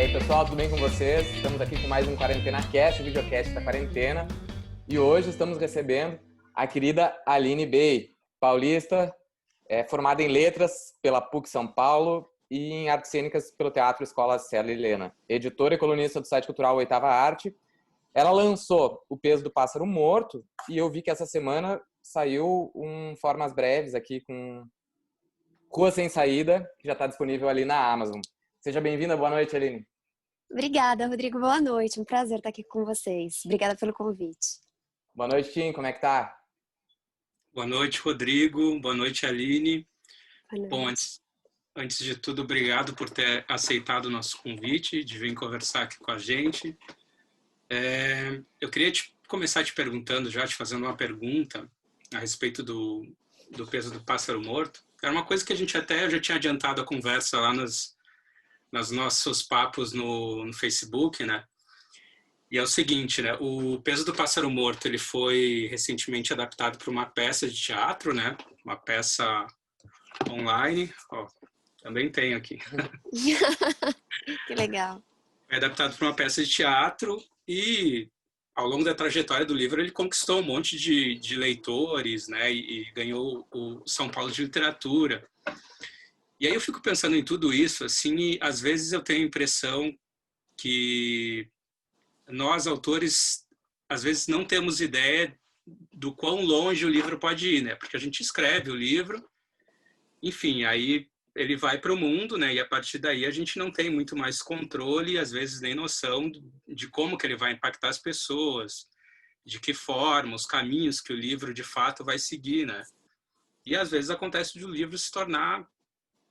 aí, pessoal, tudo bem com vocês? Estamos aqui com mais um Quarentena Cast, o videocast da quarentena. E hoje estamos recebendo a querida Aline Bey, paulista, formada em Letras pela PUC São Paulo e em Artes Cênicas pelo Teatro Escola Célia Helena. Editora e colunista do site cultural Oitava Arte. Ela lançou O Peso do Pássaro Morto e eu vi que essa semana saiu Formas Breves aqui com Rua Sem Saída, que já está disponível ali na Amazon. Seja bem-vinda, boa noite, Aline. Obrigada, Rodrigo, boa noite. Um prazer estar aqui com vocês. Obrigada pelo convite. Boa noite, Tim, como é que tá? Boa noite, Rodrigo. Boa noite, Aline. Boa noite. Bom, antes de tudo, obrigado por ter aceitado o nosso convite, de vir conversar aqui com a gente. Eu queria começar te perguntando, te fazendo uma pergunta a respeito do peso do pássaro morto. Era uma coisa que a gente até já tinha adiantado a conversa lá nos nossos papos no Facebook, né? E é o seguinte, né? O Peso do Pássaro Morto, ele foi recentemente adaptado para uma peça de teatro, né? Uma peça online. Ó, também tem aqui. Que legal. Foi adaptado para uma peça de teatro e, ao longo da trajetória do livro, ele conquistou um monte de leitores, né? E ganhou o São Paulo de Literatura. E aí eu fico pensando em tudo isso, assim, e às vezes eu tenho a impressão que nós, autores, às vezes não temos ideia do quão longe o livro pode ir, né? Porque a gente escreve o livro, enfim, aí ele vai para o mundo, né? E a partir daí a gente não tem muito mais controle, às vezes nem noção de como que ele vai impactar as pessoas, de que forma, os caminhos que o livro de fato vai seguir, né? E às vezes acontece de o livro se tornar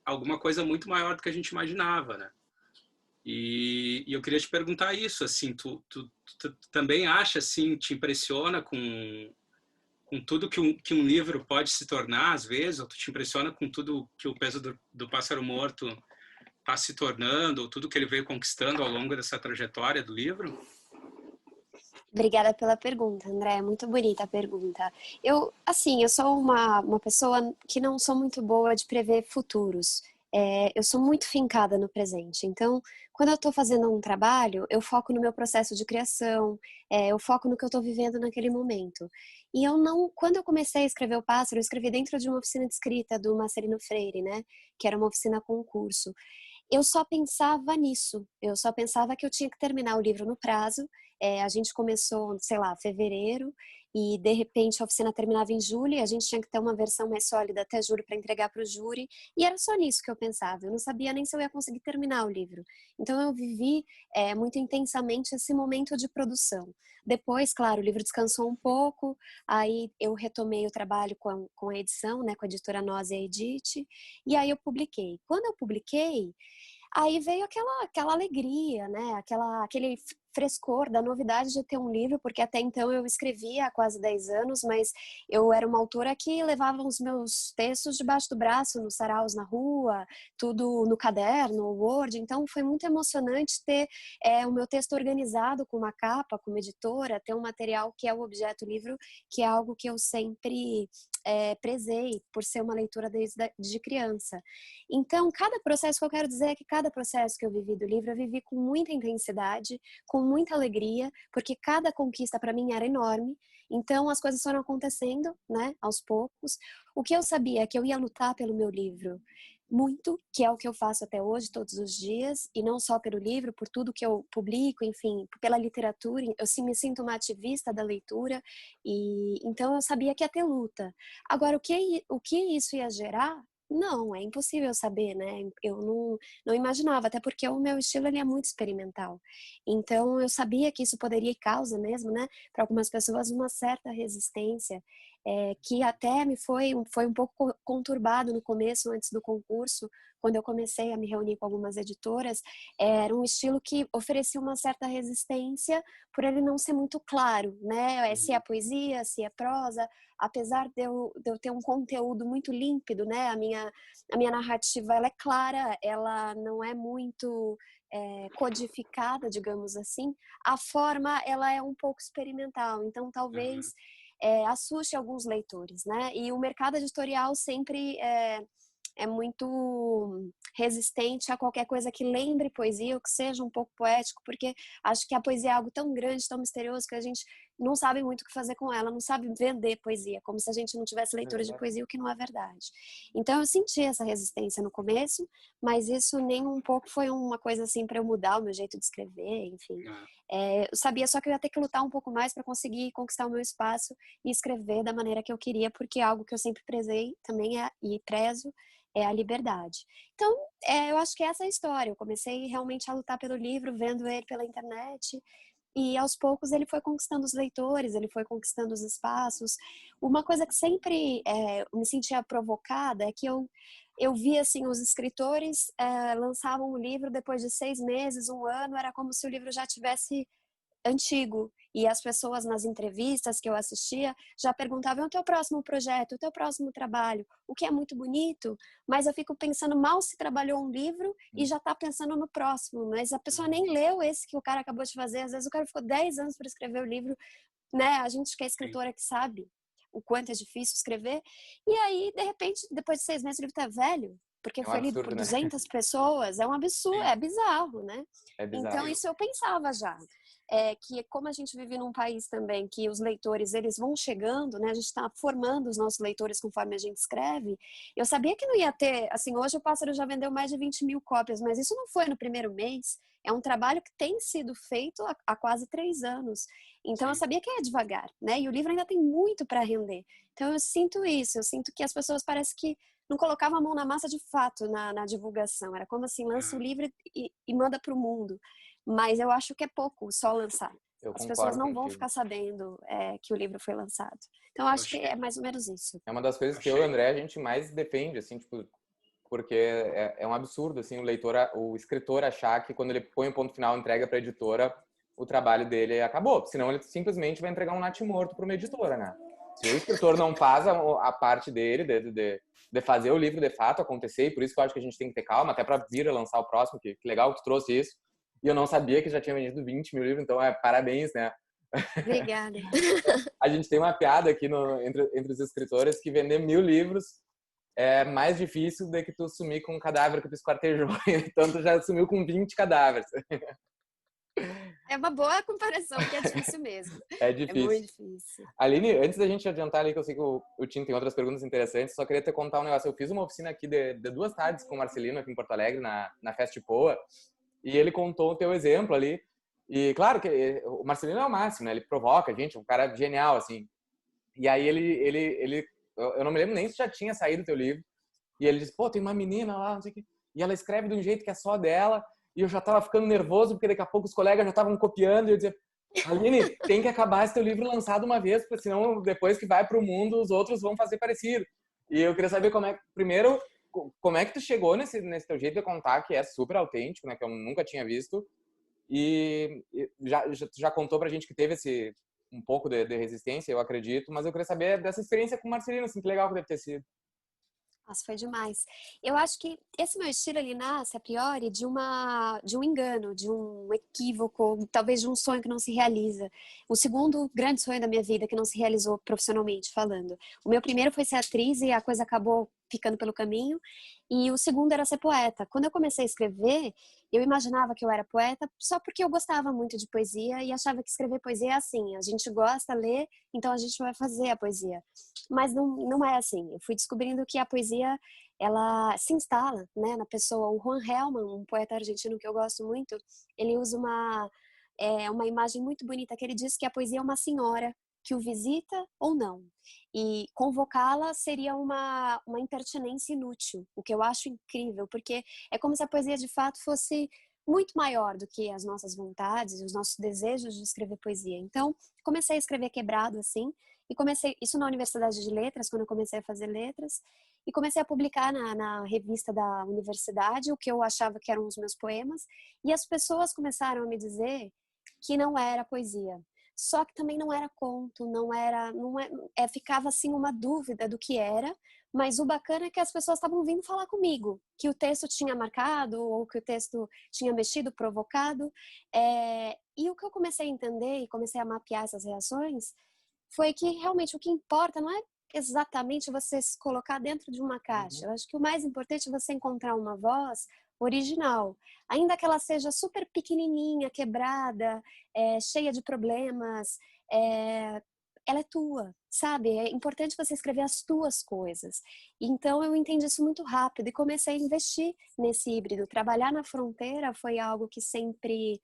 alguma coisa muito maior do que a gente imaginava, né? E eu queria te perguntar isso, assim, tu também acha, assim, te impressiona com tudo que um livro pode se tornar, às vezes, ou tu te impressiona com tudo que o Peso do Pássaro Morto está se tornando, ou tudo que ele veio conquistando ao longo dessa trajetória do livro? Obrigada pela pergunta, André. É muito bonita a pergunta. Eu sou uma pessoa que não sou muito boa de prever futuros. Eu sou muito fincada no presente. Então, quando eu estou fazendo um trabalho, eu foco no meu processo de criação, eu foco no que eu estou vivendo naquele momento. E quando eu comecei a escrever O Pássaro, eu escrevi dentro de uma oficina de escrita do Marcelino Freire, né? Que era uma oficina concurso. Eu só pensava nisso. Eu só pensava que eu tinha que terminar o livro no prazo. A gente começou, sei lá, fevereiro, e de repente a oficina terminava em julho, e a gente tinha que ter uma versão mais sólida até julho para entregar para o júri, e era só nisso que eu pensava. Eu não sabia nem se eu ia conseguir terminar o livro. Então eu vivi muito intensamente esse momento de produção. Depois, claro, o livro descansou um pouco, aí eu retomei o trabalho com a edição, né, com a editora Nós e a Edite, e aí eu publiquei. Quando eu publiquei, aí veio aquela alegria, né? Aquele frescor da novidade de ter um livro, porque até então eu escrevia há quase 10 anos, mas eu era uma autora que levava os meus textos debaixo do braço, nos saraus na rua, tudo no caderno, Word, então foi muito emocionante ter o meu texto organizado com uma capa, com uma editora, ter um material que é o objeto livro, que é algo que eu sempre prezei por ser uma leitura desde criança. Então, cada processo, que eu quero dizer é que cada processo que eu vivi do livro, eu vivi com muita intensidade, com muita alegria, porque cada conquista para mim era enorme. Então, as coisas foram acontecendo, né, aos poucos. O que eu sabia é que eu ia lutar pelo meu livro muito, que é o que eu faço até hoje, todos os dias, e não só pelo livro, por tudo que eu publico, enfim, pela literatura. Eu sim me sinto uma ativista da leitura, e então eu sabia que ia ter luta. Agora, o que isso ia gerar? Não, é impossível saber, né? Eu não imaginava, até porque o meu estilo ele é muito experimental. Então, eu sabia que isso poderia e causa mesmo, né? Para algumas pessoas, uma certa resistência, que até foi um pouco conturbado no começo, antes do concurso, quando eu comecei a me reunir com algumas editoras. Era um estilo que oferecia uma certa resistência por ele não ser muito claro, né? Se é poesia, se é prosa, apesar de eu ter um conteúdo muito límpido, né? A minha narrativa, ela é clara, ela não é muito codificada, digamos assim. A forma, ela é um pouco experimental, então talvez assuste alguns leitores, né? E o mercado editorial sempre é muito resistente a qualquer coisa que lembre poesia ou que seja um pouco poético, porque acho que a poesia é algo tão grande, tão misterioso, que a gente não sabe muito o que fazer com ela, não sabe vender poesia, como se a gente não tivesse leitores de poesia, o que não é verdade. Então eu senti essa resistência no começo, mas isso nem um pouco foi uma coisa assim para eu mudar o meu jeito de escrever, enfim. Eu sabia só que eu ia ter que lutar um pouco mais para conseguir conquistar o meu espaço e escrever da maneira que eu queria, porque é algo que eu sempre prezei também e prezo é a liberdade. Então, eu acho que essa é a história. Eu comecei realmente a lutar pelo livro, vendo ele pela internet, e aos poucos ele foi conquistando os leitores, ele foi conquistando os espaços. Uma coisa que sempre me sentia provocada é que eu via assim, os escritores lançavam o livro depois de 6 meses, 1 ano, era como se o livro já tivesse antigo. E as pessoas nas entrevistas que eu assistia já perguntavam: o teu próximo projeto, o teu próximo trabalho, o que é muito bonito, mas eu fico pensando, mal se trabalhou um livro e já está pensando no próximo, mas a pessoa nem leu esse que o cara acabou de fazer, às vezes o cara ficou 10 anos para escrever o livro, né? A gente que é escritora que sabe o quanto é difícil escrever, e aí, de repente, depois de 6 meses o livro tá velho, porque É um foi lido absurdo, por né? 200 pessoas, é um absurdo, é bizarro, né? É bizarro. Então, isso eu pensava já. Que como a gente vive num país também que os leitores, eles vão chegando, né? A gente está formando os nossos leitores conforme a gente escreve. Eu sabia que não ia ter, assim, hoje o Pássaro já vendeu mais de 20 mil cópias, mas isso não foi no primeiro mês. É um trabalho que tem sido feito há quase 3 anos. Então, eu sabia que ia devagar, né? E o livro ainda tem muito para render. Então, eu sinto isso. Eu sinto que as pessoas parecem que não colocavam a mão na massa de fato na divulgação. Era como assim, lança o livro e manda para o mundo. Mas eu acho que é pouco só lançar. Eu As pessoas concordo não vão contigo. ficar sabendo que o livro foi lançado. Então, eu acho que é mais ou menos isso. É uma das coisas que eu e o André, a gente mais defende, assim, tipo, porque é um absurdo, assim, o escritor achar que quando ele põe o ponto final, entrega para a editora, o trabalho dele acabou. Senão ele simplesmente vai entregar um natimorto para uma editora, né? Se o escritor não faz a parte dele, de fazer o livro de fato acontecer, e por isso que eu acho que a gente tem que ter calma, até para vir a lançar o próximo, que legal que tu trouxe isso. E eu não sabia que já tinha vendido 20 mil livros, então parabéns, né? Obrigada. A gente tem uma piada aqui entre os escritores que vender 1000 livros é mais difícil do que tu sumir com um cadáver que tu esquartejou. Então tu já sumiu com 20 cadáveres. É uma boa comparação, porque é difícil mesmo. É É muito difícil. difícil. Aline, antes da gente adiantar ali, que eu sei que o Tim tem outras perguntas interessantes, só queria te contar um negócio. Eu fiz uma oficina aqui de 2 tardes com o Marcelino aqui em Porto Alegre, na Fest Poa, e ele contou o teu exemplo ali. E claro que o Marcelino é o máximo, né? Ele provoca a gente, um cara genial, assim. E aí eu não me lembro nem se já tinha saído o teu livro. E ele disse, pô, tem uma menina lá, não sei o quê. E ela escreve de um jeito que é só dela. E eu já tava ficando nervoso, porque daqui a pouco os colegas já estavam copiando. E eu dizia, Aline, tem que acabar esse teu livro lançado uma vez, porque senão depois que vai pro mundo, os outros vão fazer parecido. E eu queria saber primeiro, como é que tu chegou nesse teu jeito de contar, que é super autêntico, né? Que eu nunca tinha visto. E já contou pra gente que teve um pouco de resistência, eu acredito, mas eu queria saber dessa experiência com o Marcelino, assim, que legal que deve ter sido. Nossa, foi demais. Eu acho que esse meu estilo, ele nasce, a priori, de um engano, de um equívoco, talvez de um sonho que não se realiza. O segundo grande sonho da minha vida, que não se realizou profissionalmente falando. O meu primeiro foi ser atriz e a coisa acabou ficando pelo caminho. E o segundo era ser poeta. Quando eu comecei a escrever, eu imaginava que eu era poeta só porque eu gostava muito de poesia e achava que escrever poesia é assim. A gente gosta, lê, então a gente vai fazer a poesia. Mas não é assim. Eu fui descobrindo que a poesia, ela se instala, né, na pessoa. O Juan Gelman, um poeta argentino que eu gosto muito, ele usa uma imagem muito bonita, que ele diz que a poesia é uma senhora que o visita ou não. E convocá-la seria uma impertinência inútil, o que eu acho incrível, porque é como se a poesia de fato fosse muito maior do que as nossas vontades, os nossos desejos de escrever poesia. Então, comecei a escrever quebrado assim, e comecei isso na Universidade de Letras, quando eu comecei a fazer letras, e comecei a publicar na revista da universidade o que eu achava que eram os meus poemas, e as pessoas começaram a me dizer que não era poesia. Só que também não era conto, ficava assim uma dúvida do que era, mas o bacana é que as pessoas estavam vindo falar comigo, que o texto tinha marcado, ou que o texto tinha mexido, provocado, e o que eu comecei a entender e comecei a mapear essas reações foi que realmente o que importa não é exatamente você se colocar dentro de uma caixa. Eu acho que o mais importante é você encontrar uma voz original, ainda que ela seja super pequenininha, quebrada, cheia de problemas, ela é tua, sabe? É importante você escrever as tuas coisas. Então eu entendi isso muito rápido e comecei a investir nesse híbrido. Trabalhar na fronteira foi algo que sempre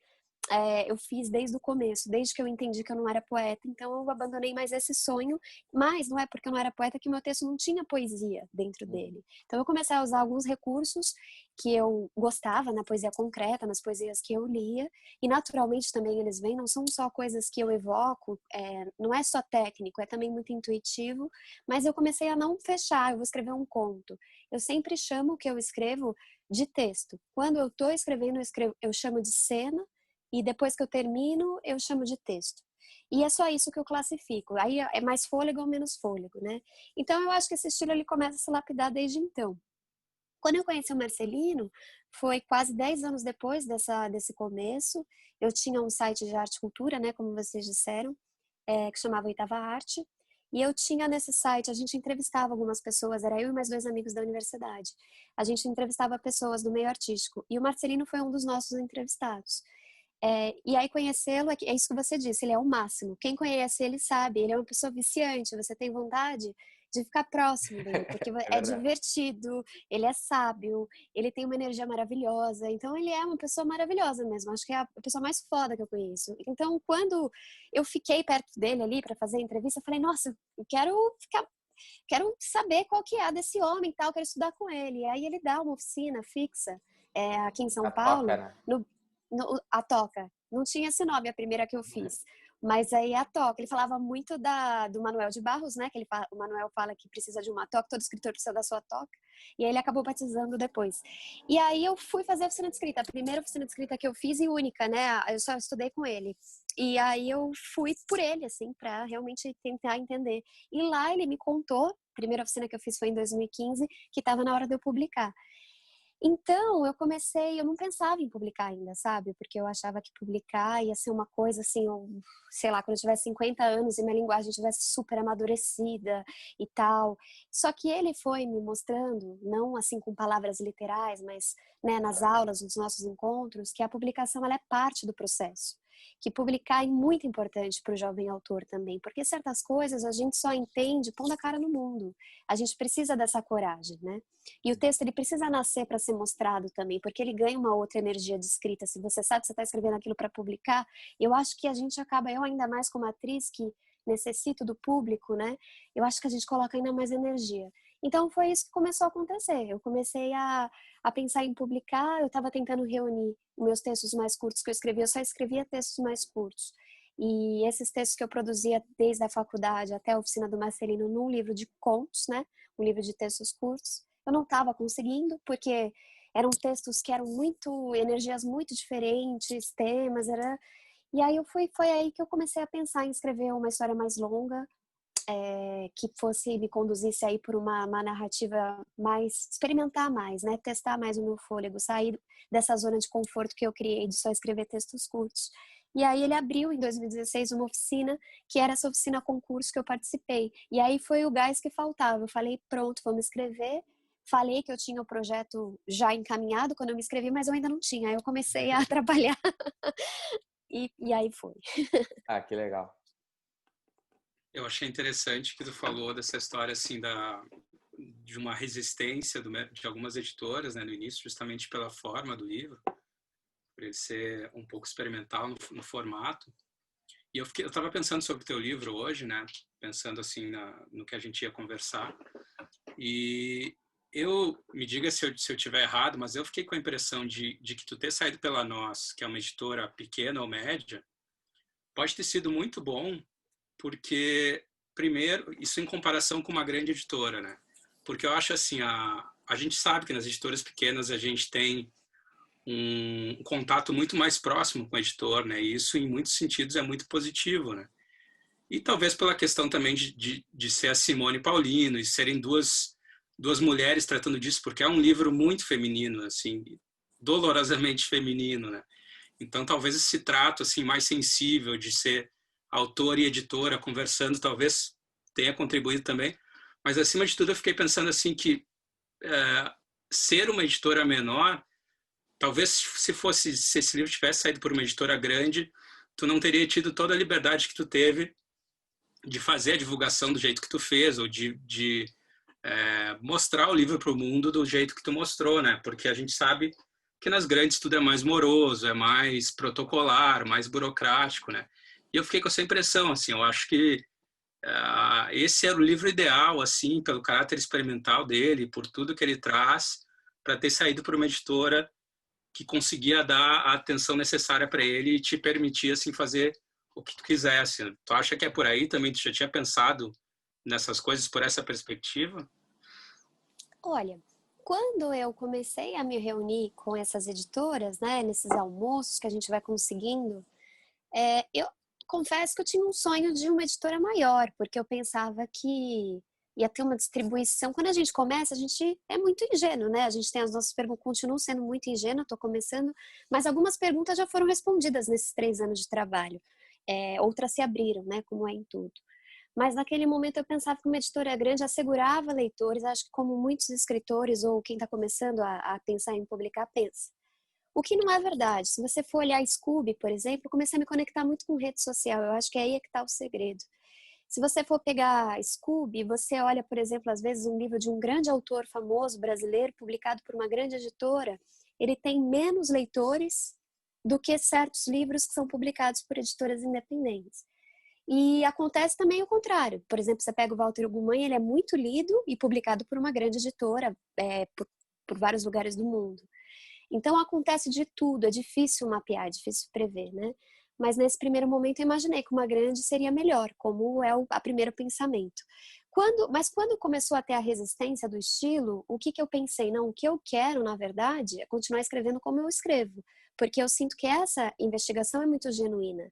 eu fiz desde o começo, desde que eu entendi que eu não era poeta, então eu abandonei mais esse sonho, mas não é porque eu não era poeta que meu texto não tinha poesia dentro dele. Então eu comecei a usar alguns recursos que eu gostava na poesia concreta, nas poesias que eu lia, e naturalmente também eles vêm, não são só coisas que eu evoco, não é só técnico, é também muito intuitivo, mas eu comecei a não fechar, eu vou escrever um conto. Eu sempre chamo o que eu escrevo de texto. Quando eu estou escrevendo, eu chamo de cena, e depois que eu termino, eu chamo de texto. E é só isso que eu classifico. Aí é mais fôlego ou menos fôlego, né? Então eu acho que esse estilo ele começa a se lapidar desde então. Quando eu conheci o Marcelino, foi quase 10 anos depois desse começo. Eu tinha um site de arte e cultura, né, como vocês disseram, que chamava Oitava Arte. E eu tinha nesse site, a gente entrevistava algumas pessoas, era eu e mais 2 amigos da universidade. A gente entrevistava pessoas do meio artístico. E o Marcelino foi um dos nossos entrevistados. E aí conhecê-lo, é isso que você disse, ele é o máximo. Quem conhece ele sabe, ele é uma pessoa viciante, você tem vontade de ficar próximo dele, porque é divertido, ele é sábio, ele tem uma energia maravilhosa, então ele é uma pessoa maravilhosa mesmo, acho que é a pessoa mais foda que eu conheço. Então quando eu fiquei perto dele ali para fazer a entrevista, eu falei, nossa, eu quero saber qual que é desse homem e tal, quero estudar com ele. E aí ele dá uma oficina fixa aqui em São Paulo, Toca, né? A Toca. Não tinha esse nome a primeira que eu fiz. Mas aí a Toca, ele falava muito do Manuel de Barros, né? Que o Manuel fala que precisa de uma toca, todo escritor precisa da sua toca. E aí ele acabou batizando depois. E aí eu fui fazer a oficina de escrita, a primeira oficina de escrita que eu fiz e única, né? Eu só estudei com ele. E aí eu fui por ele, assim, para realmente tentar entender. E lá ele me contou, a primeira oficina que eu fiz foi em 2015, que estava na hora de eu publicar. Então, eu não pensava em publicar ainda, sabe? Porque eu achava que publicar ia ser uma coisa assim, sei lá, quando eu tivesse 50 anos e minha linguagem tivesse super amadurecida e tal. Só que ele foi me mostrando, não assim com palavras literais, mas né, nas aulas, nos nossos encontros, que a publicação ela é parte do processo. Que publicar é muito importante para o jovem autor também, porque certas coisas a gente só entende pondo a cara no mundo. A gente precisa dessa coragem, né? E o texto ele precisa nascer para ser mostrado também, porque ele ganha uma outra energia de escrita. Se você sabe que você está escrevendo aquilo para publicar, eu acho que a gente acaba, eu ainda mais como atriz que necessito do público, né? Eu acho que a gente coloca ainda mais energia. Então foi isso que começou a acontecer. Eu comecei a pensar em publicar, eu estava tentando reunir meus textos mais curtos que eu escrevia, eu só escrevia textos mais curtos. E esses textos que eu produzia desde a faculdade até a oficina do Marcelino num livro de contos, né? Um livro de textos curtos. Eu não estava conseguindo, porque eram textos que eram energias muito diferentes, temas, E aí foi aí que eu comecei a pensar em escrever uma história mais longa, que me conduzisse aí por uma narrativa mais, experimentar mais, né? Testar mais o meu fôlego, sair dessa zona de conforto que eu criei de só escrever textos curtos. E aí ele abriu em 2016 uma oficina, que era essa oficina concurso que eu participei. E aí foi o gás que faltava. Eu falei, pronto, vamos escrever. Falei que eu tinha o projeto já encaminhado quando eu me inscrevi, mas eu ainda não tinha. Aí eu comecei a trabalhar e aí foi. Ah, que legal. Eu achei interessante que tu falou dessa história assim de uma resistência de algumas editoras, né, no início, justamente pela forma do livro, por ele ser um pouco experimental no formato. E eu estava pensando sobre o teu livro hoje, né, pensando assim no que a gente ia conversar. E me diga se eu estiver errado, mas eu fiquei com a impressão de que tu ter saído pela Nós, que é uma editora pequena ou média, pode ter sido muito bom, porque, primeiro, isso em comparação com uma grande editora, né? Porque eu acho assim, a gente sabe que nas editoras pequenas a gente tem um contato muito mais próximo com o editor, né? E isso, em muitos sentidos, é muito positivo, né? E talvez pela questão também de ser a Simone Paulino e serem duas mulheres tratando disso, porque é um livro muito feminino, assim, dolorosamente feminino, né? Então, talvez esse trato assim mais sensível de ser autor e editora conversando, talvez tenha contribuído também. Mas, acima de tudo, eu fiquei pensando assim que ser uma editora menor, talvez se esse livro tivesse saído por uma editora grande, tu não teria tido toda a liberdade que tu teve de fazer a divulgação do jeito que tu fez, ou de mostrar o livro para o mundo do jeito que tu mostrou, né? Porque a gente sabe que nas grandes tudo é mais moroso, é mais protocolar, mais burocrático, né? E eu fiquei com essa impressão, assim, eu acho que esse era o livro ideal, assim, pelo caráter experimental dele, por tudo que ele traz, para ter saído por uma editora que conseguia dar a atenção necessária para ele e te permitir, assim, fazer o que tu quisesse. Tu acha que é por aí também? Tu já tinha pensado nessas coisas por essa perspectiva? Olha, quando eu comecei a me reunir com essas editoras, né, nesses almoços que a gente vai conseguindo, eu confesso que eu tinha um sonho de uma editora maior, porque eu pensava que ia ter uma distribuição. Quando a gente começa, a gente é muito ingênuo, né? A gente tem as nossas perguntas, continuo sendo muito ingênua, estou começando, mas algumas perguntas já foram respondidas nesses 3 anos de trabalho. Outras se abriram, né? Como é em tudo. Mas naquele momento eu pensava que uma editora grande assegurava leitores, acho que como muitos escritores ou quem está começando a pensar em publicar pensa. O que não é verdade. Se você for olhar Scooby, por exemplo, eu comecei a me conectar muito com rede social. Eu acho que aí é que está o segredo. Se você for pegar Scooby, você olha, por exemplo, às vezes um livro de um grande autor famoso brasileiro, publicado por uma grande editora, ele tem menos leitores do que certos livros que são publicados por editoras independentes. E acontece também o contrário. Por exemplo, você pega o Walter Ugumãe, ele é muito lido e publicado por uma grande editora por vários lugares do mundo. Então acontece de tudo, é difícil mapear, é difícil prever, né? Mas nesse primeiro momento eu imaginei que uma grande seria melhor, como é o primeiro pensamento. Mas quando começou a ter a resistência do estilo, o que eu pensei? Não, o que eu quero, na verdade, é continuar escrevendo como eu escrevo, porque eu sinto que essa investigação é muito genuína.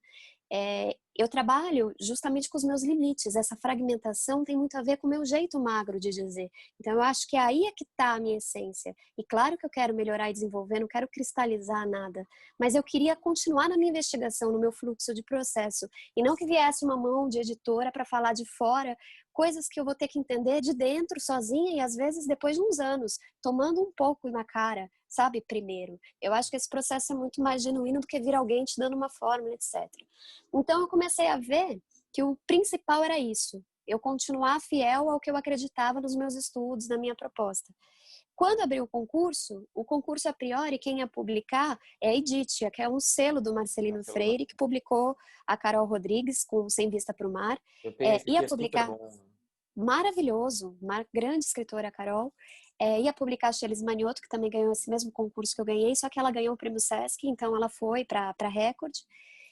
Eu trabalho justamente com os meus limites. Essa fragmentação tem muito a ver com o meu jeito magro de dizer. Então eu acho que aí é que está a minha essência. E claro que eu quero melhorar e desenvolver, não quero cristalizar nada, mas eu queria continuar na minha investigação, no meu fluxo de processo, e não que viesse uma mão de editora para falar de fora coisas que eu vou ter que entender de dentro sozinha e às vezes depois de uns anos, tomando um pouco na cara, sabe, primeiro. Eu acho que esse processo é muito mais genuíno do que vir alguém te dando uma fórmula, etc. Então eu comecei a ver que o principal era isso, eu continuar fiel ao que eu acreditava nos meus estudos, na minha proposta. Quando abriu o concurso a priori, quem ia publicar é a Editia, que é um selo do Marcelino Freire, que publicou a Carol Rodrigues com Sem Vista para o Mar. Ia publicar, maravilhoso, uma grande escritora, a Carol. Ia publicar a Shelis Manioto, que também ganhou esse mesmo concurso que eu ganhei, só que ela ganhou o prêmio Sesc, então ela foi para a Record.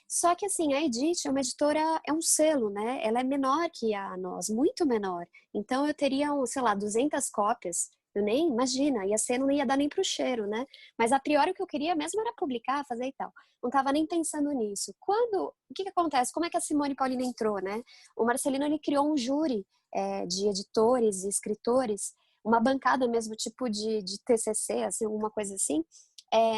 Só que assim, a Edith é uma editora, é um selo, né? Ela é menor que a nós, muito menor. Então eu teria, sei lá, 200 cópias. Eu nem, imagina, ia ser, não ia dar nem pro cheiro, né? Mas a priori o que eu queria mesmo era publicar, fazer e tal. Não estava nem pensando nisso. O que acontece? Como é que a Simone Paulina entrou, né? O Marcelino, ele criou um júri de editores e escritores, uma bancada mesmo, tipo de TCC, assim, alguma coisa assim.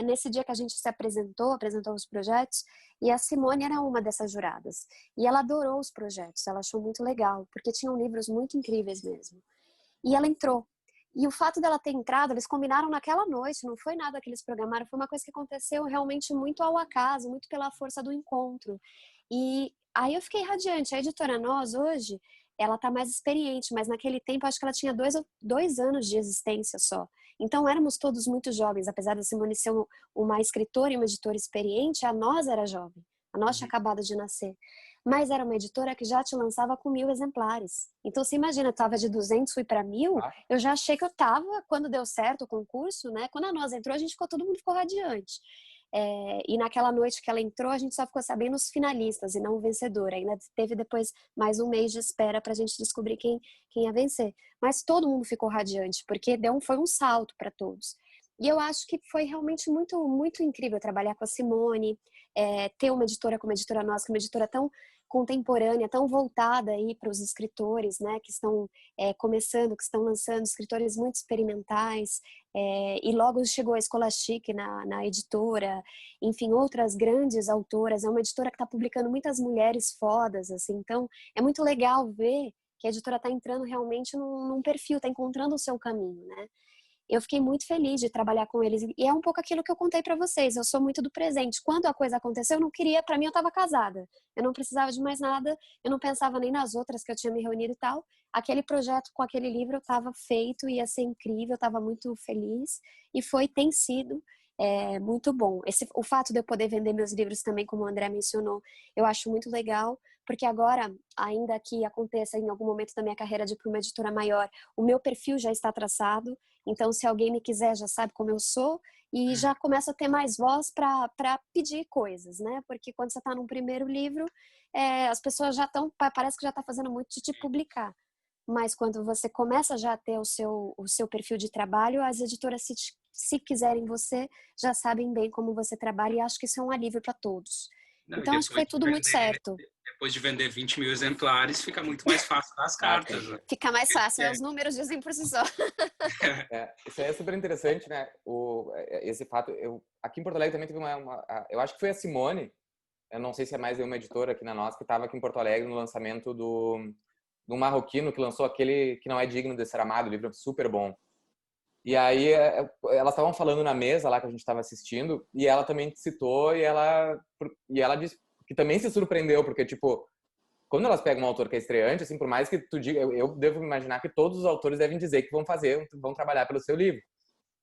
Nesse dia que a gente se apresentou os projetos, e a Simone era uma dessas juradas. E ela adorou os projetos, ela achou muito legal, porque tinham livros muito incríveis mesmo. E ela entrou. E o fato dela ter entrado, eles combinaram naquela noite, não foi nada que eles programaram, foi uma coisa que aconteceu realmente muito ao acaso, muito pela força do encontro. E aí eu fiquei radiante. A editora Nós, hoje, ela está mais experiente, mas naquele tempo acho que ela tinha 2 anos de existência só. Então éramos todos muito jovens, apesar de Simone ser uma escritora e uma editora experiente, a Nós era jovem. A Nós tinha acabado de nascer. Mas era uma editora que já te lançava com 1.000 exemplares. Então você imagina, eu estava de 200, fui para 1.000, eu já achei que eu estava, quando deu certo o concurso, né? Quando a Nós entrou, todo mundo ficou radiante. E naquela noite que ela entrou, a gente só ficou sabendo os finalistas e não o vencedor. Ainda teve depois mais um mês de espera para a gente descobrir quem ia vencer. Mas todo mundo ficou radiante, porque foi um salto para todos. E eu acho que foi realmente muito, muito incrível trabalhar com a Simone, ter uma editora como a Editora Nós, que é uma editora tão contemporânea, tão voltada aí para os escritores, né, que estão começando, que estão lançando, escritores muito experimentais, e logo chegou a Scholastic na editora, enfim, outras grandes autoras. É uma editora que está publicando muitas mulheres fodas, assim, então é muito legal ver que a editora está entrando realmente num perfil, está encontrando o seu caminho, né? Eu fiquei muito feliz de trabalhar com eles. E é um pouco aquilo que eu contei para vocês. Eu sou muito do presente. Quando a coisa aconteceu, eu não queria... Para mim, eu estava casada. Eu não precisava de mais nada. Eu não pensava nem nas outras que eu tinha me reunido e tal. Aquele projeto com aquele livro estava feito, ia ser incrível. Eu estava muito feliz. E tem sido muito bom. O fato de eu poder vender meus livros também, como o André mencionou, eu acho muito legal. Porque agora, ainda que aconteça em algum momento da minha carreira de ir para uma editora maior, o meu perfil já está traçado. Então, se alguém me quiser, já sabe como eu sou e já começa a ter mais voz para pedir coisas, né? Porque quando você está num primeiro livro, as pessoas já estão, parece que já está fazendo muito de te publicar. Mas quando você começa já a ter o seu perfil de trabalho, as editoras, se quiserem você, já sabem bem como você trabalha e acho que isso é um alívio para todos. Não, então, acho que foi tudo muito certo. Depois de vender 20 mil exemplares, fica muito mais fácil das cartas. Né? Fica mais fácil, os números dizem por si só. Isso aí é super interessante, né? Esse fato, aqui em Porto Alegre também teve eu acho que foi a Simone, eu não sei se é mais uma editora aqui na nossa, que estava aqui em Porto Alegre no lançamento do marroquino que lançou aquele Que Não É Digno de Ser Amado, livro super bom. E aí elas estavam falando na mesa lá que a gente estava assistindo e ela também citou e ela disse que também se surpreendeu porque tipo quando elas pegam um autor que é estreante, assim, por mais que tu diga, eu devo imaginar que todos os autores devem dizer que vão trabalhar pelo seu livro.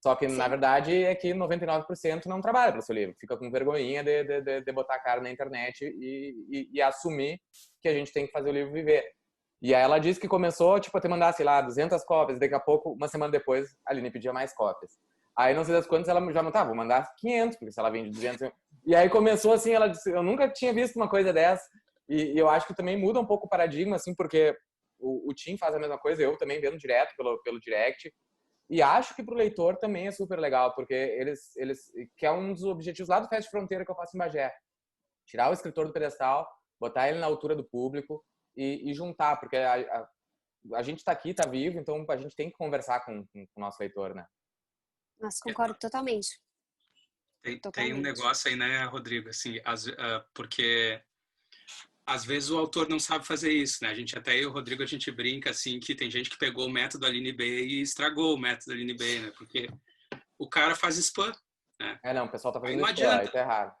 Só que, na verdade, é que 99% não trabalha pelo seu livro. Fica com vergonhinha de botar a cara na internet e assumir que a gente tem que fazer o livro viver. E aí ela disse que começou, tipo, a te mandar, sei lá, 200 cópias. Daqui a pouco, uma semana depois, a Aline pedia mais cópias. Aí, não sei das quantas, ela já não, vou mandar 500, porque se ela vende 200... E aí começou assim, ela disse, eu nunca tinha visto uma coisa dessa. E eu acho que também muda um pouco o paradigma, assim, porque o Tim faz a mesma coisa, eu também vendo direto pelo direct. E acho que pro leitor também é super legal, porque que é um dos objetivos lá do Fest Fronteira que eu faço em Bagé. Tirar o escritor do pedestal, botar ele na altura do público e juntar, porque a gente tá aqui, tá vivo, então a gente tem que conversar com o nosso leitor, né? Nossa, concordo totalmente. Tem um negócio aí, né, Rodrigo, assim, porque às vezes o autor não sabe fazer isso, né? Eu e o Rodrigo, a gente brinca, assim, que tem gente que pegou o método Aline B e estragou o método Aline B, né? Porque o cara faz spam, né? Não, o pessoal tá fazendo não spam, aí tá errado.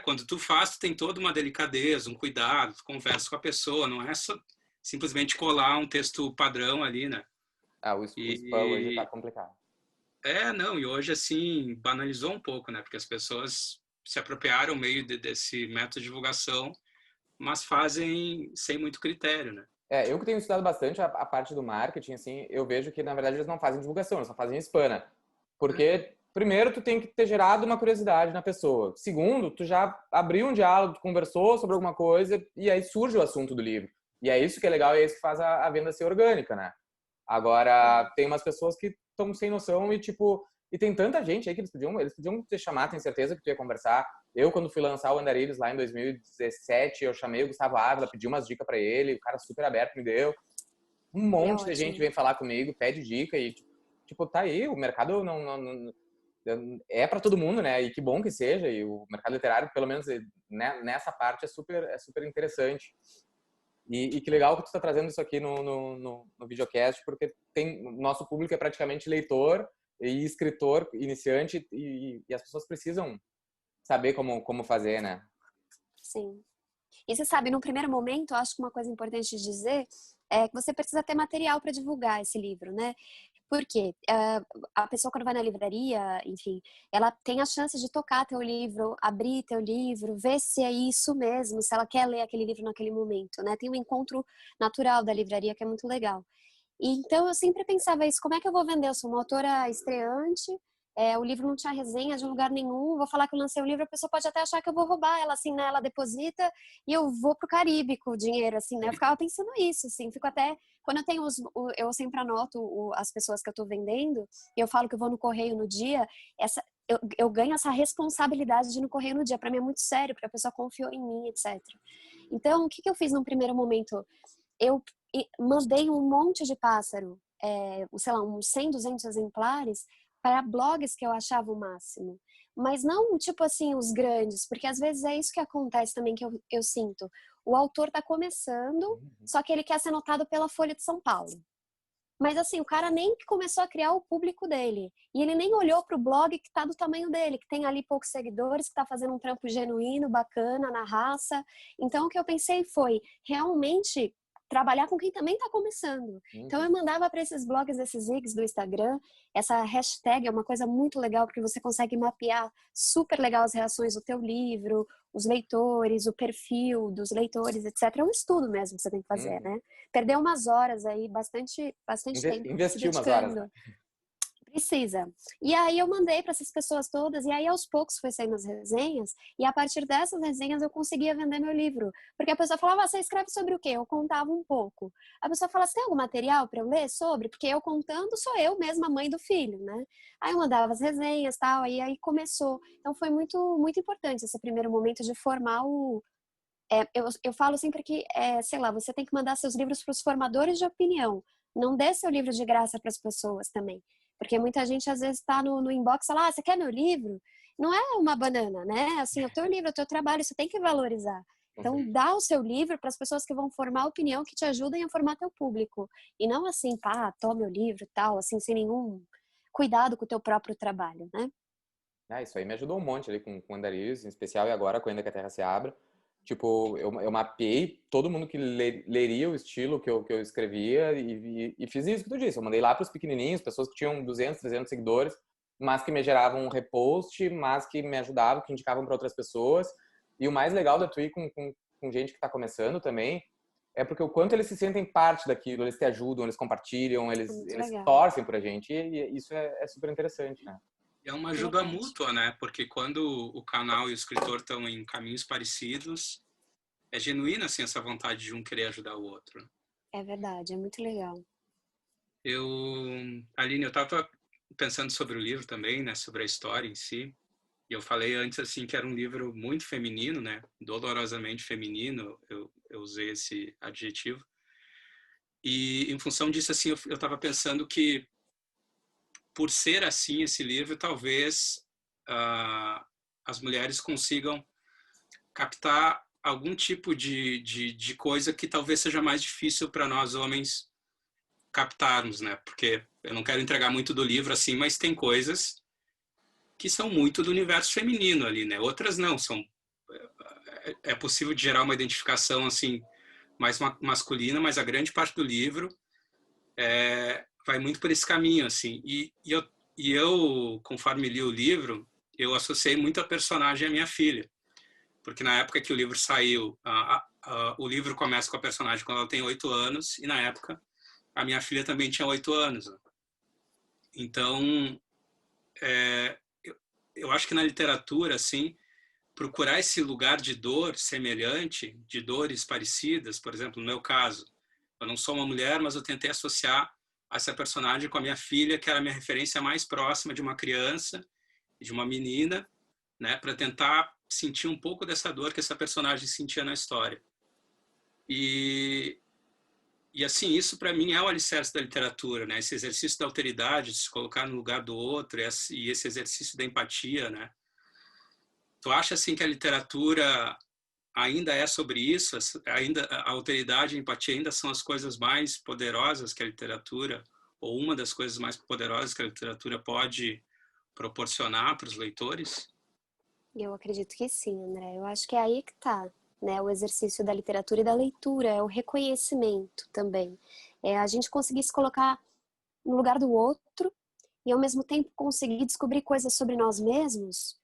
Quando tu faz, tu tem toda uma delicadeza, um cuidado, tu conversa com a pessoa, não é só simplesmente colar um texto padrão ali, né? O spam hoje tá complicado. Não, e hoje, assim, banalizou um pouco, né? Porque as pessoas se apropriaram meio desse método de divulgação, mas fazem sem muito critério, né? Eu que tenho estudado bastante a parte do marketing, assim, eu vejo que, na verdade, eles não fazem divulgação, eles só fazem spam, né? Porque, primeiro, tu tem que ter gerado uma curiosidade na pessoa. Segundo, tu já abriu um diálogo, tu conversou sobre alguma coisa e aí surge o assunto do livro. E é isso que é legal e é isso que faz a venda ser orgânica, né? Agora, tem umas pessoas que estão sem noção e, tipo... E tem tanta gente aí que eles podiam te chamar, tenho certeza que tu ia conversar. Eu, quando fui lançar o Andarilhos lá em 2017, eu chamei o Gustavo Ávila, pedi umas dicas pra ele, o cara super aberto me deu. Um monte de gente vem falar comigo, pede dica e, tipo, tá aí, o mercado não é pra todo mundo, né? E que bom que seja, e o mercado literário, pelo menos né, nessa parte, é super interessante. E que legal que tu tá trazendo isso aqui no videocast, porque nosso público é praticamente leitor e escritor iniciante e as pessoas precisam saber como fazer, né? Sim. E você sabe, no primeiro momento, eu acho que uma coisa importante de dizer é que você precisa ter material para divulgar esse livro, né? Porque a pessoa quando vai na livraria, enfim, ela tem a chance de tocar teu livro, abrir teu livro, ver se é isso mesmo, se ela quer ler aquele livro naquele momento, né? Tem um encontro natural da livraria que é muito legal. E então eu sempre pensava isso, como é que eu vou vender? Eu sou uma autora estreante, o livro não tinha resenha de lugar nenhum, vou falar que eu lancei o livro, a pessoa pode até achar que eu vou roubar ela, assim, né? Ela deposita e eu vou pro Caribe com o dinheiro, assim, né? Eu ficava pensando isso, assim, fico até... Quando eu tenho eu sempre anoto as pessoas que eu tô vendendo e eu falo que eu vou no correio no dia, eu ganho essa responsabilidade de ir no correio no dia, para mim é muito sério, porque a pessoa confiou em mim, etc. Então, o que eu fiz num primeiro momento? Eu mandei um monte de pássaro, sei lá, uns 100, 200 exemplares para blogs que eu achava o máximo. mas não, tipo assim, os grandes, porque às vezes é isso que acontece também, que eu sinto. O autor tá começando, só que ele quer ser notado pela Folha de São Paulo. Mas assim, o cara nem começou a criar o público dele. E ele nem olhou pro blog que tá do tamanho dele, que tem ali poucos seguidores, que tá fazendo um trampo genuíno, bacana, na raça. Então o que eu pensei foi, realmente, trabalhar com quem também está começando. Então eu mandava para esses blogs, esses zigs do Instagram, essa hashtag é uma coisa muito legal, porque você consegue mapear super legal as reações do teu livro, os leitores, o perfil dos leitores, etc. É um estudo mesmo que você tem que fazer, né? Perder umas horas aí, bastante tempo se Investir umas horas, dedicando. né? Precisa. E aí eu mandei para essas pessoas todas, e aí aos poucos foi saindo as resenhas, e a partir dessas resenhas eu conseguia vender meu livro. Porque a pessoa falava, você escreve sobre o quê? Eu contava um pouco. A pessoa fala, você tem algum material para eu ler sobre? Porque eu contando sou eu mesma mãe do filho, né? Aí eu mandava as resenhas e tal, aí começou. Então foi muito importante esse primeiro momento de formar o... eu falo sempre que, sei lá, você tem que mandar seus livros para os formadores de opinião. Não dê seu livro de graça para as pessoas também. Porque muita gente às vezes está no inbox e fala, você quer meu livro? Não é uma banana, né? Assim, é o teu livro, é o teu trabalho, você tem que valorizar. Então, dá o seu livro para as pessoas que vão formar opinião, que te ajudem a formar teu público. E não assim, pá, toma meu livro e tal, assim, sem nenhum cuidado com o teu próprio trabalho, né? Isso aí me ajudou um monte ali com Andarilhos, em especial, e agora com Ainda que a Terra se Abra. Tipo, eu mapeei todo mundo que leria o estilo que eu escrevia e fiz isso que tu disse. Eu mandei lá para os pequenininhos, pessoas que tinham 200, 300 seguidores, mas que me geravam um repost, mas que me ajudavam, que indicavam para outras pessoas. E o mais legal da Twi com gente que está começando também é porque o quanto eles se sentem parte daquilo, eles te ajudam, eles compartilham, eles legal. torcem por a gente e isso é super interessante, né? É uma ajuda mútua, né? Porque quando o canal e o escritor estão em caminhos parecidos, é genuína assim essa vontade de um querer ajudar o outro. É verdade, é muito legal. Aline, eu estava pensando sobre o livro também, né? Sobre a história em si. E eu falei antes assim que era um livro muito feminino, né? Dolorosamente feminino. Eu usei esse adjetivo. E em função disso assim, eu estava pensando que por ser assim esse livro, talvez as mulheres consigam captar algum tipo de coisa que talvez seja mais difícil para nós homens captarmos, né? Porque eu não quero entregar muito do livro assim, mas tem coisas que são muito do universo feminino ali, né? Outras não, é possível de gerar uma identificação assim mais masculina, mas a grande parte do livro vai muito por esse caminho, assim. E eu, conforme li o livro, eu associei muito a personagem à minha filha. Porque na época que o livro saiu, o livro começa com a personagem quando ela tem 8 anos, e na época a minha filha também tinha 8 anos. Então, eu acho que na literatura, assim, procurar esse lugar de dor semelhante, de dores parecidas, por exemplo, no meu caso, eu não sou uma mulher, mas eu tentei associar essa personagem com a minha filha, que era a minha referência mais próxima de uma criança, de uma menina, né, para tentar sentir um pouco dessa dor que essa personagem sentia na história. E assim, isso para mim é o alicerce da literatura, né? Esse exercício da alteridade, de se colocar no lugar do outro, e esse exercício da empatia, né? Tu acha assim que a literatura ainda é sobre isso? Ainda a alteridade e a empatia ainda são as coisas mais poderosas que a literatura, ou uma das coisas mais poderosas que a literatura pode proporcionar para os leitores? Eu acredito que sim, André. Eu acho que é aí que tá, né? O exercício da literatura e da leitura, é o reconhecimento também. É a gente conseguir se colocar no lugar do outro e ao mesmo tempo conseguir descobrir coisas sobre nós mesmos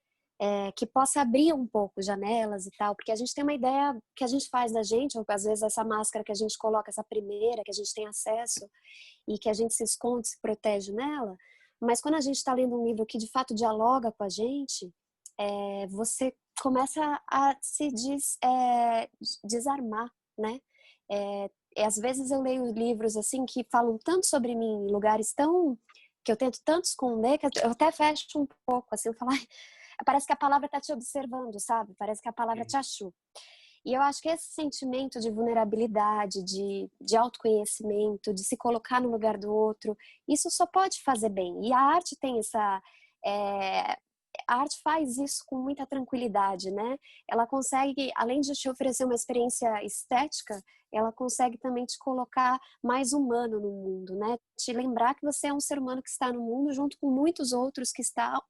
que possa abrir um pouco janelas e tal, porque a gente tem uma ideia que a gente faz da gente, ou às vezes essa máscara que a gente coloca, essa primeira que a gente tem acesso e que a gente se esconde, se protege nela, mas quando a gente está lendo um livro que de fato dialoga com a gente, você começa a se desarmar, né? Às vezes eu leio livros assim que falam tanto sobre mim, em lugares tão que eu tento tanto esconder, que eu até fecho um pouco, assim, eu falo, parece que a palavra está te observando, sabe? Parece que a palavra te achou. E eu acho que esse sentimento de vulnerabilidade, de autoconhecimento, de se colocar no lugar do outro, isso só pode fazer bem. E a arte tem a arte faz isso com muita tranquilidade, né? Ela consegue, além de te oferecer uma experiência estética, ela consegue também te colocar mais humano no mundo, né? Te lembrar que você é um ser humano que está no mundo junto com muitos outros que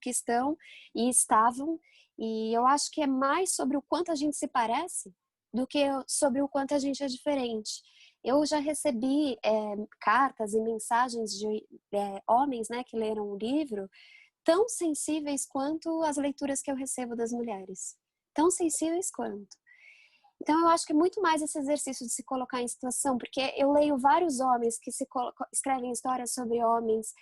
estão e estavam. E eu acho que é mais sobre o quanto a gente se parece do que sobre o quanto a gente é diferente. Eu já recebi cartas e mensagens de homens, né, que leram o livro, tão sensíveis quanto as leituras que eu recebo das mulheres. Tão sensíveis quanto. Então, eu acho que é muito mais esse exercício de se colocar em situação, porque eu leio vários homens que escrevem histórias sobre homens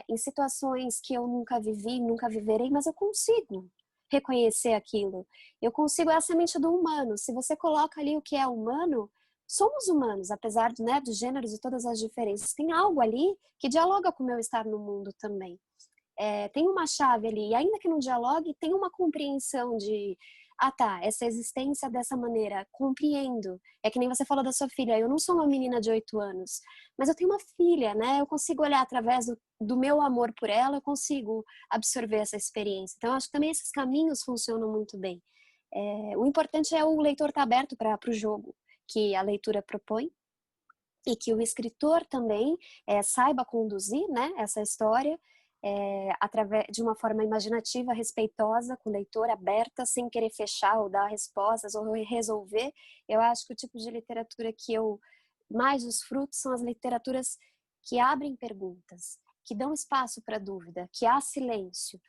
em situações que eu nunca vivi, nunca viverei, mas eu consigo reconhecer aquilo. Eu consigo, é a semente do humano. Se você coloca ali o que é humano, somos humanos, apesar né, dos gêneros e todas as diferenças. Tem algo ali que dialoga com o meu estar no mundo também. Tem uma chave ali, e ainda que não dialogue, tem uma compreensão de tá, essa existência dessa maneira, compreendo. É que nem você falou da sua filha, eu não sou uma menina de 8 anos, mas eu tenho uma filha, né? Eu consigo olhar através do meu amor por ela, eu consigo absorver essa experiência. Então, eu acho que também esses caminhos funcionam muito bem. O importante é o leitor estar aberto para o jogo que a leitura propõe, e que o escritor também saiba conduzir, né, essa história através de uma forma imaginativa, respeitosa, com o leitor, aberta, sem querer fechar ou dar respostas ou resolver. Eu acho que o tipo de literatura que eu mais os frutos são as literaturas que abrem perguntas, que dão espaço para dúvida, que há silêncio,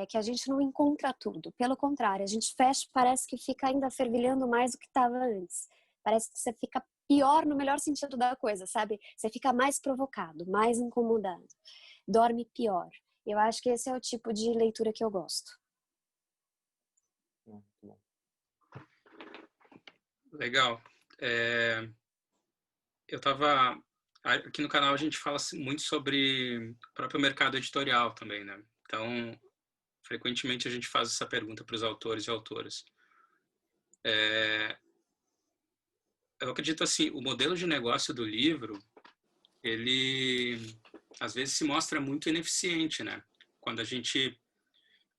que a gente não encontra tudo. Pelo contrário, a gente fecha, parece que fica ainda fervilhando mais do que estava antes. Parece que você fica pior no melhor sentido da coisa, sabe? Você fica mais provocado, mais incomodado, dorme pior. Eu acho que esse é o tipo de leitura que eu gosto. Muito bom. Legal. Eu estava... Aqui no canal a gente fala muito sobre o próprio mercado editorial também, né? Então, frequentemente a gente faz essa pergunta para os autores e autoras. Eu acredito assim, o modelo de negócio do livro, ele às vezes se mostra muito ineficiente, né? Quando a gente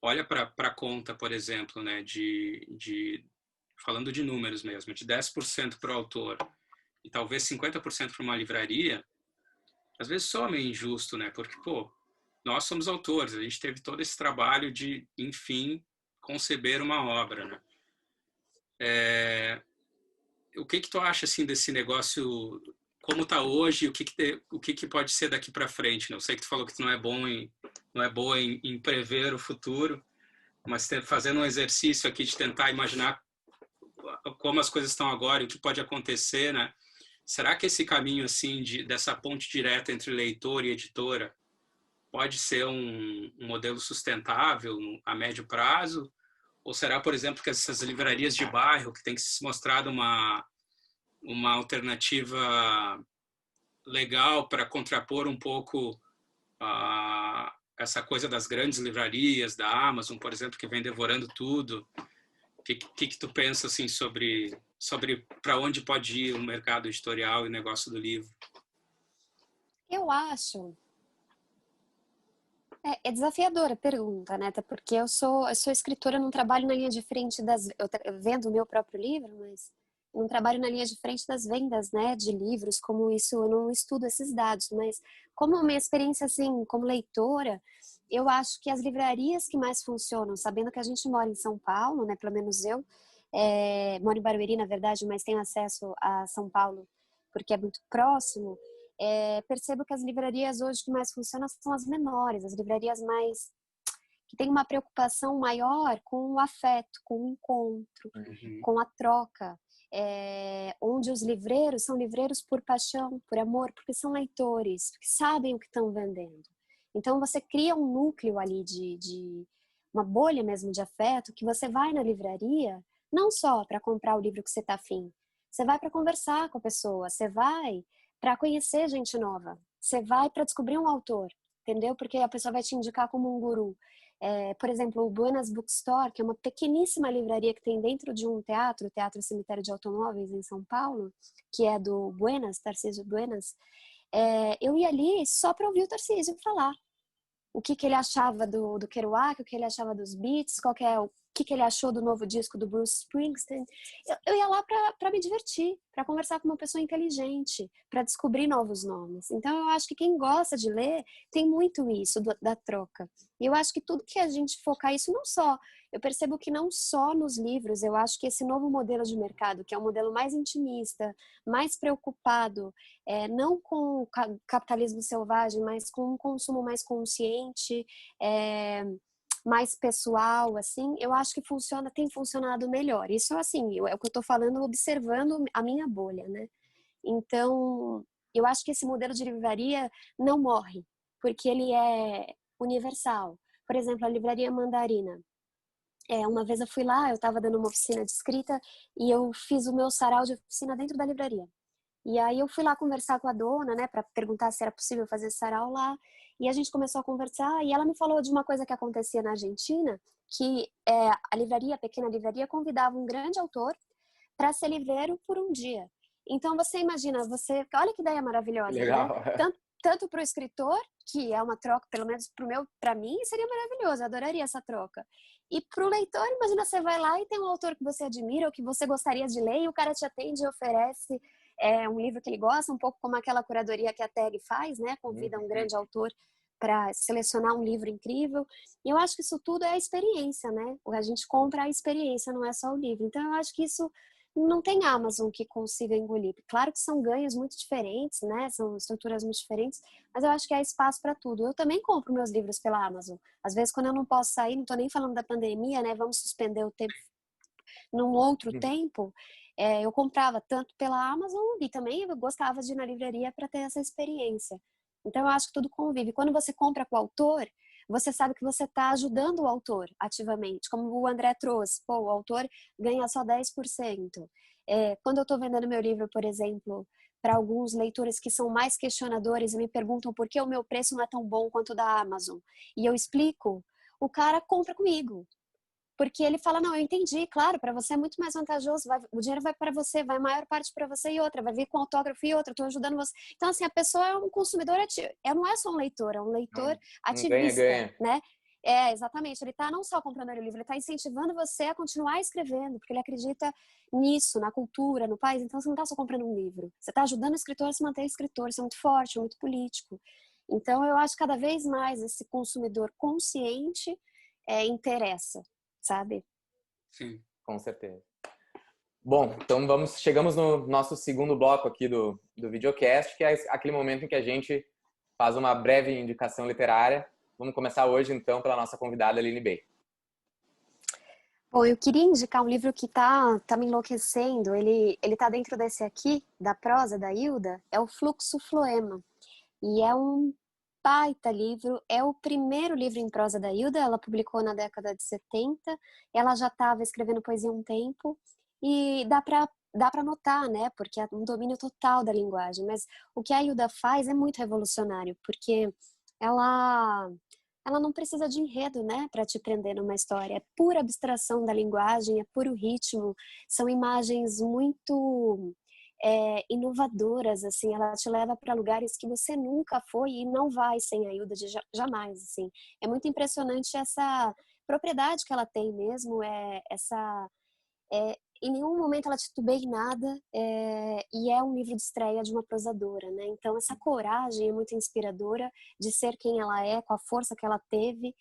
olha para a conta, por exemplo, né, falando de números mesmo, de 10% para o autor e talvez 50% para uma livraria, às vezes soa meio injusto, né? Porque, pô, nós somos autores, a gente teve todo esse trabalho de, enfim, conceber uma obra, né? O que tu acha, assim, desse negócio, como está hoje, o que pode ser daqui para frente, né? Eu sei que tu falou que tu não é boa em prever o futuro, mas fazendo um exercício aqui de tentar imaginar como as coisas estão agora e o que pode acontecer, né? Será que esse caminho, assim, dessa ponte direta entre leitor e editora pode ser um modelo sustentável a médio prazo? Ou será, por exemplo, que essas livrarias de bairro, que tem que se mostrar uma alternativa legal para contrapor um pouco essa coisa das grandes livrarias, da Amazon, por exemplo, que vem devorando tudo? O que tu pensa assim, sobre para onde pode ir o mercado editorial e o negócio do livro? Eu acho... É desafiadora a pergunta, né? Até porque eu sou escritora, eu não trabalho na linha de frente eu vendo o meu próprio livro, mas eu não trabalho na linha de frente das vendas, né? De livros, como isso, eu não estudo esses dados, mas como a minha experiência, assim, como leitora, eu acho que as livrarias que mais funcionam, sabendo que a gente mora em São Paulo, né? Pelo menos eu, moro em Barueri, na verdade, mas tenho acesso a São Paulo porque é muito próximo. Percebo que as livrarias hoje que mais funcionam são as menores, as livrarias mais que têm uma preocupação maior com o afeto, com o encontro, com a troca, onde os livreiros são livreiros por paixão, por amor, porque são leitores, porque sabem o que estão vendendo. Então você cria um núcleo ali de uma bolha mesmo de afeto, que você vai na livraria não só para comprar o livro que você está afim, você vai para conversar com a pessoa, você vai para conhecer gente nova. Você vai para descobrir um autor, entendeu? Porque a pessoa vai te indicar como um guru. Por exemplo, o Buenas Bookstore, que é uma pequeníssima livraria que tem dentro de um teatro, o Teatro Cemitério de Automóveis, em São Paulo, que é do Buenas, Tarcísio Buenas. Eu ia ali só para ouvir o Tarcísio falar. o que ele achava do Kerouac, o que ele achava dos Beats, o que ele achou do novo disco do Bruce Springsteen. Eu ia lá para me divertir, para conversar com uma pessoa inteligente, para descobrir novos nomes. Então, eu acho que quem gosta de ler tem muito isso da troca. E eu acho que tudo que a gente focar isso, não só... Eu percebo que não só nos livros, eu acho que esse novo modelo de mercado, que é um modelo mais intimista, mais preocupado, não com o capitalismo selvagem, mas com um consumo mais consciente, mais pessoal, assim, eu acho que tem funcionado melhor. Isso, assim, é o que eu estou falando, observando a minha bolha, né? Então, eu acho que esse modelo de livraria não morre, porque ele é universal. Por exemplo, a livraria Mandarina. Uma vez eu fui lá, eu estava dando uma oficina de escrita e eu fiz o meu sarau de oficina dentro da livraria. E aí eu fui lá conversar com a dona, né, para perguntar se era possível fazer sarau lá. E a gente começou a conversar e ela me falou de uma coisa que acontecia na Argentina, que a pequena livraria, convidava um grande autor para ser livreiro por um dia. Então você imagina, olha que ideia maravilhosa, Legal. né? Tanto para o escritor, que é uma troca, pelo menos para mim, seria maravilhoso, eu adoraria essa troca. E para o leitor, imagina, você vai lá e tem um autor que você admira ou que você gostaria de ler e o cara te atende e oferece um livro que ele gosta, um pouco como aquela curadoria que a TAG faz, né? Convida um grande autor para selecionar um livro incrível. E eu acho que isso tudo é a experiência, né? A gente compra a experiência, não é só o livro. Então, eu acho que isso não tem Amazon que consiga engolir. Claro que são ganhos muito diferentes, né? São estruturas muito diferentes, mas eu acho que há espaço para tudo. Eu também compro meus livros pela Amazon. Às vezes, quando eu não posso sair, não estou nem falando da pandemia, né? Vamos suspender o tempo num outro tempo. Eu comprava tanto pela Amazon e também eu gostava de ir na livraria para ter essa experiência. Então, eu acho que tudo convive. Quando você compra com o autor, você sabe que você está ajudando o autor ativamente, como o André trouxe. Pô, o autor ganha só 10%. Quando eu estou vendendo meu livro, por exemplo, para alguns leitores que são mais questionadores e me perguntam por que o meu preço não é tão bom quanto o da Amazon, e eu explico, o cara compra comigo. Porque ele fala, não, eu entendi, claro, para você é muito mais vantajoso, o dinheiro vai para você, vai a maior parte para você e outra, vai vir com autógrafo e outra, estou ajudando você. Então, assim, a pessoa é um consumidor ativo, não é só um leitor, é um leitor ativista, ganha. né? Exatamente, ele está não só comprando o livro, ele está incentivando você a continuar escrevendo, porque ele acredita nisso, na cultura, no país. Então, você não está só comprando um livro, você está ajudando o escritor a se manter escritor, isso é muito forte, é muito político. Então, eu acho que cada vez mais esse consumidor consciente interessa, sabe? Sim. Com certeza. Bom, então chegamos no nosso segundo bloco aqui do videocast, que é aquele momento em que a gente faz uma breve indicação literária. Vamos começar hoje, então, pela nossa convidada, Aline Bey. Bom, eu queria indicar um livro que tá me enlouquecendo. Ele tá dentro desse aqui, da prosa da Hilda, é o Fluxo Floema. E é um baita livro, é o primeiro livro em prosa da Hilda, ela publicou na década de 70, ela já estava escrevendo poesia há um tempo, e dá para notar, né, porque é um domínio total da linguagem, mas o que a Hilda faz é muito revolucionário, porque ela não precisa de enredo, né, para te prender numa história, é pura abstração da linguagem, é puro ritmo, são imagens muito inovadoras, assim, ela te leva para lugares que você nunca foi e não vai sem a Hilda jamais, assim. É muito impressionante essa propriedade que ela tem mesmo, em nenhum momento ela titubeia em nada, e é um livro de estreia de uma prosadora, né? Então essa coragem é muito inspiradora de ser quem ela é, com a força que ela teve,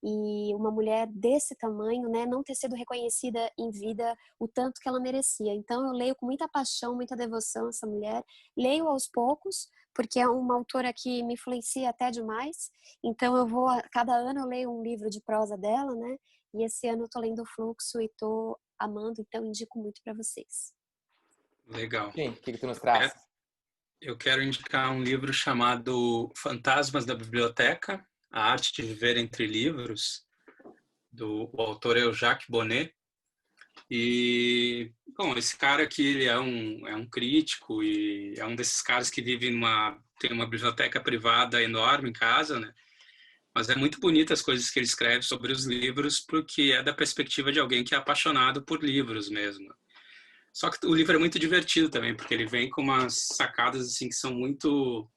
e uma mulher desse tamanho, né, não ter sido reconhecida em vida o tanto que ela merecia. Então eu leio com muita paixão, muita devoção essa mulher, leio aos poucos, porque é uma autora que me influencia até demais, então cada ano eu leio um livro de prosa dela, né, e esse ano eu tô lendo o Fluxo e tô amando, então indico muito para vocês. Legal. Sim, o que tu nos traz? Eu quero indicar um livro chamado Fantasmas da Biblioteca, A Arte de Viver Entre Livros, o autor é o Jacques Bonnet. E, bom, esse cara aqui ele é um crítico e é um desses caras que tem uma biblioteca privada enorme em casa, né? Mas é muito bonita as coisas que ele escreve sobre os livros, porque é da perspectiva de alguém que é apaixonado por livros mesmo. Só que o livro é muito divertido também, porque ele vem com umas sacadas assim que são muito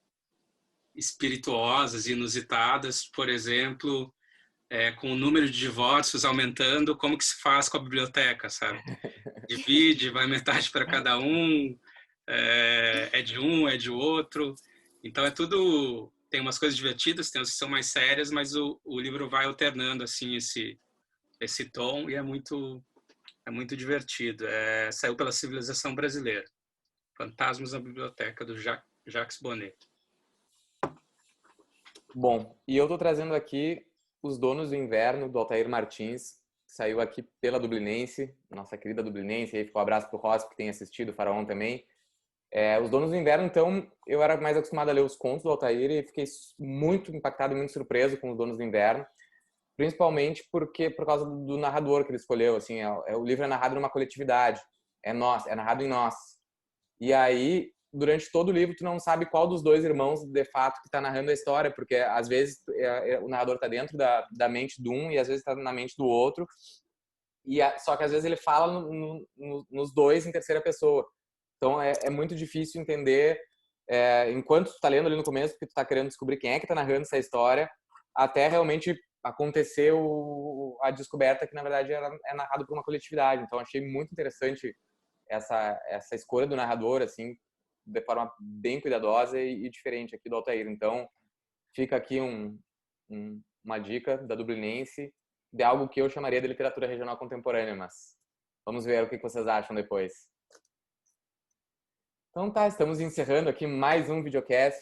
espirituosas, inusitadas, por exemplo, com o número de divórcios aumentando, como que se faz com a biblioteca, sabe? Divide, vai metade para cada um, é de um, é de outro. Então é tudo, tem umas coisas divertidas, tem umas que são mais sérias, mas o livro vai alternando assim esse tom e é muito divertido. Saiu pela Civilização Brasileira. Fantasmas na Biblioteca, do Jacques Bonnet. Bom, e eu estou trazendo aqui Os Donos do Inverno, do Altair Martins, que saiu aqui pela Dublinense, nossa querida Dublinense, e aí ficou um abraço para o Rossi, que tem assistido, o Faraón também. Os Donos do Inverno, então, eu era mais acostumado a ler os contos do Altair e fiquei muito impactado e muito surpreso com Os Donos do Inverno, principalmente por causa do narrador que ele escolheu, assim, o livro é narrado numa coletividade, é narrado em nós. E aí, durante todo o livro, tu não sabe qual dos dois irmãos, de fato, que está narrando a história, porque às vezes o narrador está dentro da mente de um e às vezes está na mente do outro, só que às vezes ele fala nos dois em terceira pessoa. Então é muito difícil entender, enquanto tu está lendo ali no começo, porque tu está querendo descobrir quem é que está narrando essa história, até realmente acontecer a descoberta que, na verdade, é narrado por uma coletividade. Então achei muito interessante essa escolha do narrador, assim, de forma bem cuidadosa e diferente aqui do Altair. Então, fica aqui uma dica da Dublinense de algo que eu chamaria de literatura regional contemporânea, mas vamos ver o que vocês acham depois. Então tá, estamos encerrando aqui mais um videocast.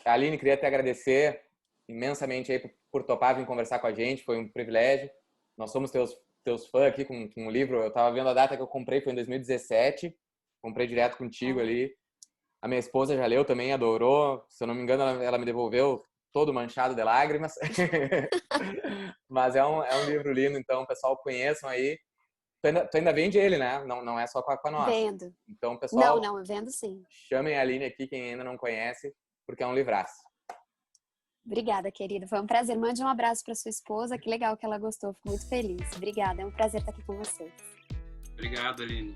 Aline, queria te agradecer imensamente aí por topar vir conversar com a gente, foi um privilégio. Nós somos teus fãs aqui com o livro. Eu tava vendo a data que eu comprei, foi em 2017. Comprei direto contigo ali. A minha esposa já leu também, adorou. Se eu não me engano, ela me devolveu todo manchado de lágrimas. Mas é um livro lindo, então, pessoal, conheçam aí. Tu ainda vende ele, né? Não é só com a nossa. Vendo. Então, pessoal... Não, eu vendo sim. Chamem a Aline aqui, quem ainda não conhece, porque é um livraço. Obrigada, querida. Foi um prazer. Mande um abraço para sua esposa. Que legal que ela gostou. Fico muito feliz. Obrigada. É um prazer estar aqui com vocês. Obrigado, Aline.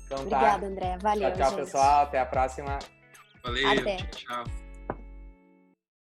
Então, Obrigada, André. Valeu, tchau, gente. pessoal. Até a próxima. Valeu. Até. Tchau.